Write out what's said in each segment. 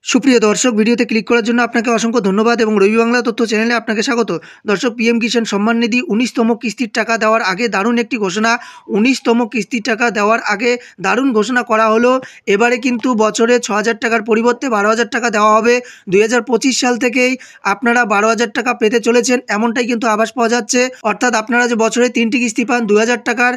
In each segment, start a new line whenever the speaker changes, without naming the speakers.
সুপ্রিয় দর্শক, ভিডিওতে ক্লিক করার জন্য আপনাকে অসংখ্য ধন্যবাদ এবং রবি বাংলা তথ্য চ্যানেলে আপনাকে স্বাগত। দর্শক, পিএম কিষাণ সম্মান নিধি ১৯তম কিস্তির টাকা দেওয়ার আগে দারুণ একটি ঘোষণা। ১৯তম কিস্তির টাকা দেওয়ার আগে দারুণ ঘোষণা করা হলো। এবারে কিন্তু বছরে ৬,০০০ টাকার পরিবর্তে ১২,০০০ টাকা দেওয়া হবে। ২০২৫ সাল থেকেই আপনারা ১২,০০০ টাকা পেতে চলেছেন, এমনটাই কিন্তু আভাস পাওয়া যাচ্ছে। অর্থাৎ আপনারা যে বছরে ৩টি কিস্তি পান, ২,০০০ টাকার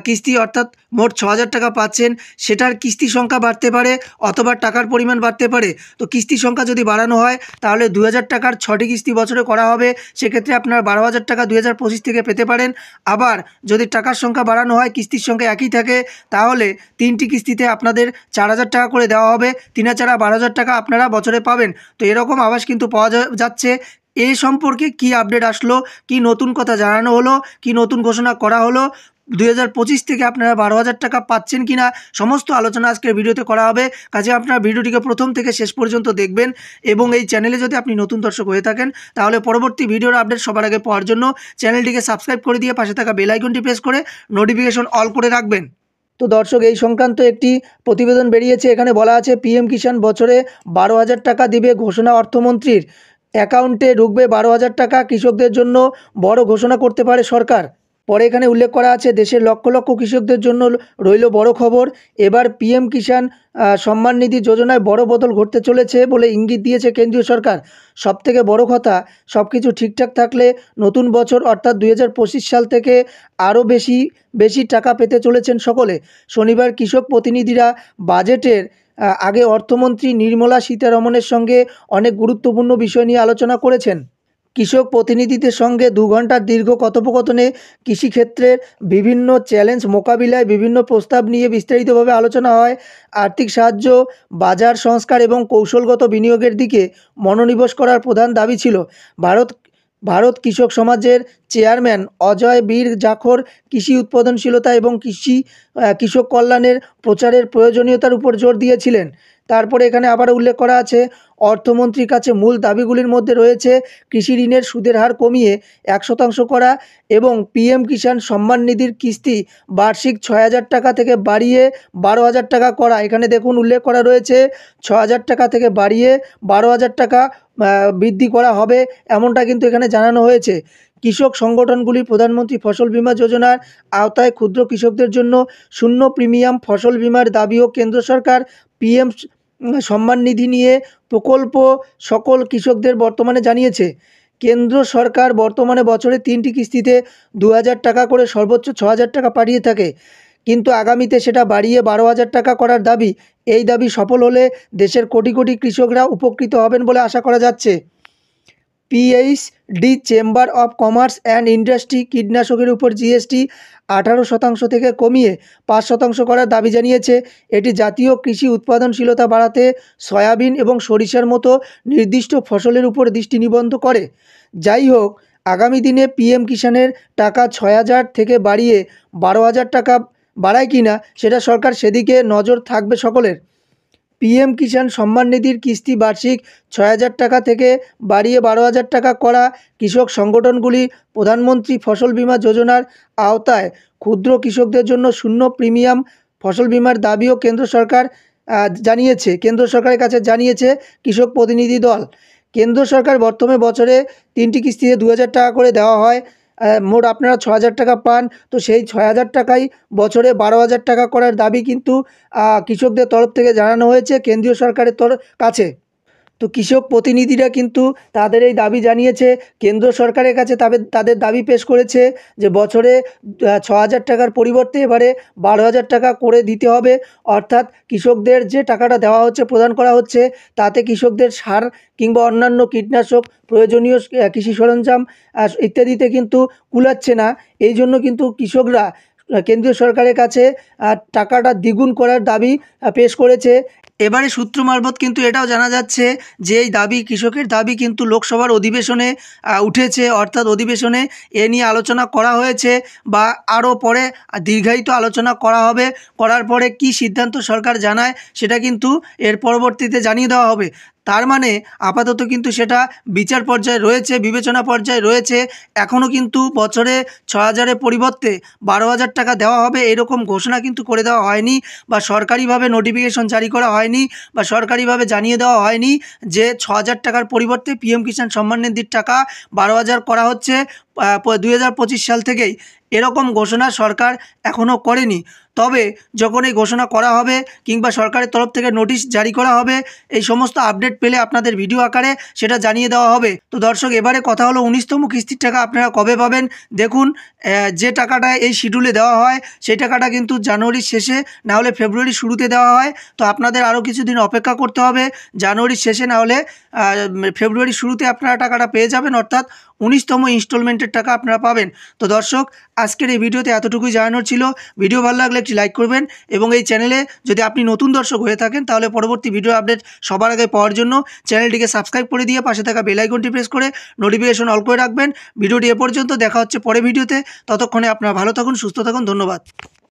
কিস্তি, অর্থাৎ মোট ৬,০০০ টাকা পাচ্ছেন। সেটার কিস্তি সংখ্যা বাড়তে পারে অথবা টাকার পরিমাণ বাড়তে পারে। তো কিস্তির সংখ্যা যদি বাড়ানো হয় তাহলে ২,০০০ টাকার ৬টি কিস্তি বছরে করা হবে। সেক্ষেত্রে আপনারা ১২,০০০ টাকা ২০২৫ থেকে পেতে পারেন। আবার যদি টাকার সংখ্যা বাড়ানো হয়, কিস্তির সংখ্যা একই থাকে, তাহলে 3টি কিস্তিতে আপনাদের ৪,০০০ টাকা করে দেওয়া হবে। ৩,৪ ১২,০০০ টাকা আপনারা বছরে পাবেন। তো এরকম আভাস কিন্তু পাওয়া যাচ্ছে। এ সম্পর্কে কি আপডেট আসলো, কি নতুন কথা জানানো হলো, কি নতুন ঘোষণা করা হলো, ২০২৫ থেকে আপনারা ১২,০০০ টাকা পাচ্ছেন কিনা, সমস্ত আলোচনা আজকের ভিডিওতে করা হবে। কাজে আপনারা ভিডিওটিকে প্রথম থেকে শেষ পর্যন্ত দেখবেন এবং এই চ্যানেলে যদি আপনি নতুন দর্শক হয়ে থাকেন তাহলে পরবর্তী ভিডিওর আপডেট সবার আগে পাওয়ার জন্য চ্যানেলটিকে সাবস্ক্রাইব করে দিয়ে পাশে থাকা বেল আইকনটি প্রেস করে নোটিফিকেশন অল করে রাখবেন। তো দর্শক, এই সংক্রান্ত একটি প্রতিবেদন বেরিয়েছে। এখানে বলা আছে পিএম কিষাণ বছরে ১২,০০০ টাকা দিবে, ঘোষণা অর্থমন্ত্রীর। অ্যাকাউন্টে ঢুকবে ১২,০০০ টাকা। কৃষকদের জন্য বড় ঘোষণা করতে পারে সরকার। পরে এখানে উল্লেখ করা আছে দেশের লক্ষ লক্ষ কৃষকদের জন্য রইল বড় খবর। এবার পিএম কিষাণ সম্মান নিধি যোজনায় বড় বদল ঘটতে চলেছে বলে ইঙ্গিত দিয়েছে কেন্দ্রীয় সরকার। সবথেকে বড় কথা, সব কিছু ঠিকঠাক থাকলে নতুন বছর অর্থাৎ ২০২৫ সাল থেকে আরও বেশি টাকা পেতে চলেছেন সকলে। শনিবার কৃষক প্রতিনিধিরা বাজেটের আগে অর্থমন্ত্রী নির্মলা সীতারমণের সঙ্গে অনেক গুরুত্বপূর্ণ বিষয় নিয়ে আলোচনা করেছেন। কৃষক প্রতিনিধিদের সঙ্গে ২ ঘণ্টার দীর্ঘ কথোপকথনে কৃষিক্ষেত্রের বিভিন্ন চ্যালেঞ্জ মোকাবিলায় বিভিন্ন প্রস্তাব নিয়ে বিস্তারিতভাবে আলোচনা হয়। আর্থিক সাহায্য, বাজার সংস্কার এবং কৌশলগত বিনিয়োগের দিকে মনোনিবেশ করার প্রধান দাবি ছিল। ভারত কৃষক সমাজের চেয়ারম্যান অজয় বীর জাখর কৃষি উৎপাদনশীলতা এবং কৃষক কল্যাণের প্রচারের প্রয়োজনীয়তার উপর জোর দিয়েছিলেন। তারপরে এখানে আবার উল্লেখ করা আছে, অর্থমন্ত্রীর কাছে মূল দাবিগুলির মধ্যে রয়েছে কৃষি ঋণের সুদের হার কমিয়ে ১% করা এবং পিএম কিষাণ সম্মান নিধির কিস্তি বার্ষিক ৬,০০০ টাকা থেকে বাড়িয়ে ১২,০০০ টাকা করা। এখানে দেখুন উল্লেখ করা রয়েছে ৬,০০০ টাকা থেকে বাড়িয়ে ১২,০০০ টাকা বৃদ্ধি করা হবে, এমনটা কিন্তু এখানে জানানো হয়েছে। কৃষক সংগঠনগুলি প্রধানমন্ত্রী ফসল বীমা যোজনার আওতায় ক্ষুদ্র কৃষকদের জন্য শূন্য প্রিমিয়াম ফসল বীমার দাবিও কেন্দ্র সরকার পিএম সম্মান নিধি নিয়ে প্রকল্প সকল কৃষকদের বর্তমানে জানিয়েছে। কেন্দ্র সরকার বর্তমানে বছরে 3টি কিস্তিতে ২,০০০ টাকা করে সর্বোচ্চ ৬,০০০ টাকা পাঠিয়ে থাকে, কিন্তু আগামীতে সেটা বাড়িয়ে ১২,০০০ টাকা করার দাবি। এই দাবি সফল হলে দেশের কোটি কোটি কৃষকরা উপকৃত হবেন বলে আশা করা যাচ্ছে। PhD chamber of commerce and industry কীটনাশকের উপর জিএসটি ১৮% থেকে কমিয়ে ৫% করার দাবি জানিয়েছে। এটি জাতীয় কৃষি উৎপাদনশীলতা বাড়াতে সয়াবিন এবং সরিষার মতো নির্দিষ্ট ফসলের উপর দৃষ্টি নিবদ্ধ করে। যাই হোক, আগামী দিনে পিএম কিষাণের টাকা ৬,০০০ থেকে বাড়িয়ে ১২,০০০ টাকা বাড়ায় কিনা সেটা সরকার, সেদিকে নজর থাকবে সকলের। পিএম কিষাণ সম্মান নিধির কিস্তি বার্ষিক ৬,০০০ টাকা থেকে বাড়িয়ে ১২,০০০ টাকা করা। কৃষক সংগঠনগুলি প্রধানমন্ত্রী ফসল বীমা যোজনার আওতায় ক্ষুদ্র কৃষকদের জন্য শূন্য প্রিমিয়াম ফসল বীমার দাবিও কেন্দ্র সরকারের কাছে জানিয়েছে কৃষক প্রতিনিধি দল। কেন্দ্র সরকার বর্তমানে বছরে 3টি কিস্তিতে ২,০০০ টাকা করে দেওয়া হয়। মোট আপনারা ৬,০০০ টাকা পান। তো সেই ৬,০০০ টাকাই বছরে ১২,০০০ টাকা করার দাবি কিন্তু কৃষকদের তরফ থেকে জানানো হয়েছে কেন্দ্রীয় সরকারের কাছে। তো কৃষক প্রতিনিধিরা কিন্তু তাদের এই দাবি জানিয়েছে কেন্দ্র সরকারের কাছে, তাদের দাবি পেশ করেছে যে বছরে ৬,০০০ টাকার পরিবর্তে এবারে ১২,০০০ টাকা করে দিতে হবে। অর্থাৎ কৃষকদের যে টাকাটা দেওয়া হচ্ছে, প্রদান করা হচ্ছে, তাতে কৃষকদের সার কিংবা অন্যান্য কীটনাশক, প্রয়োজনীয় কৃষি সরঞ্জাম ইত্যাদিতে কিন্তু কুলাচ্ছে না। এই জন্য কিন্তু কৃষকরা কেন্দ্রীয় সরকারের কাছে টাকাটা দ্বিগুণ করার দাবি পেশ করেছে। এবারে সূত্র মারফত কিন্তু এটাও জানা যাচ্ছে যে এই দাবি, কৃষকের দাবি কিন্তু লোকসভার অধিবেশনে উঠেছে, অর্থাৎ অধিবেশনে এ নিয়ে আলোচনা করা হয়েছে বা আরও পরে দীর্ঘায়িত আলোচনা করা হবে। করার পরে কি সিদ্ধান্ত সরকার জানায় সেটা কিন্তু এর পরবর্তীতে জানিয়ে দেওয়া হবে। তার মানে আপাতত কিন্তু সেটা বিচার পর্যায়ে রয়েছে, বিবেচনা পর্যায়ে রয়েছে। এখনও কিন্তু বছরে 6,000-এর পরিবর্তে 12,000 টাকা দেওয়া হবে এরকম ঘোষণা কিন্তু করে দেওয়া হয়নি, বা সরকারিভাবে নোটিফিকেশন জারি করা হয়নি, বা সরকারিভাবে জানিয়ে দেওয়া হয়নি যে 6,000 টাকার পরিবর্তে পিএম কিষাণ সম্মান নিধির টাকা 12,000 করা হচ্ছে 2025 সাল থেকেই। এরকম ঘোষণা সরকার এখনও করেনি। তবে যখন এই ঘোষণা করা হবে কিংবা সরকারের তরফ থেকে নোটিশ জারি করা হবে, এই সমস্ত আপডেট পেলে আপনাদের ভিডিও আকারে সেটা জানিয়ে দেওয়া হবে। তো দর্শক, এবারে কথা হলো 19তম কিস্তির টাকা আপনারা কবে পাবেন। দেখুন, যে টাকাটা এই শিডিউলে দেওয়া হয় সেই টাকাটা কিন্তু জানুয়ারির শেষে না হলে ফেব্রুয়ারির শুরুতে দেওয়া হয়। তো আপনাদের আরও কিছুদিন অপেক্ষা করতে হবে। জানুয়ারির শেষে না হলে ফেব্রুয়ারির শুরুতে আপনারা টাকাটা পেয়ে যাবেন, অর্থাৎ 19তম ইনস্টলমেন্টের টাকা আপনারা পাবেন। তো দর্শক, আজকের এই ভিডিওতে এতটুকুই জানানোর ছিল। ভিডিও ভালো লাগলে একটি লাইক করবেন, এবং এই চ্যানেলে যদি আপনি নতুন দর্শক হয়ে থাকেন তাহলে পরবর্তী ভিডিও আপডেট সবার আগে পাওয়ার জন্য চ্যানেলটিকে সাবস্ক্রাইব করে দিয়ে পাশে থাকা বেল আইকনটি প্রেস করে নোটিফিকেশন অল করে রাখবেন। ভিডিওটি এ পর্যন্ত, দেখা হচ্ছে পরে ভিডিওতে। ততক্ষণে আপনারা ভালো থাকুন, সুস্থ থাকুন, ধন্যবাদ।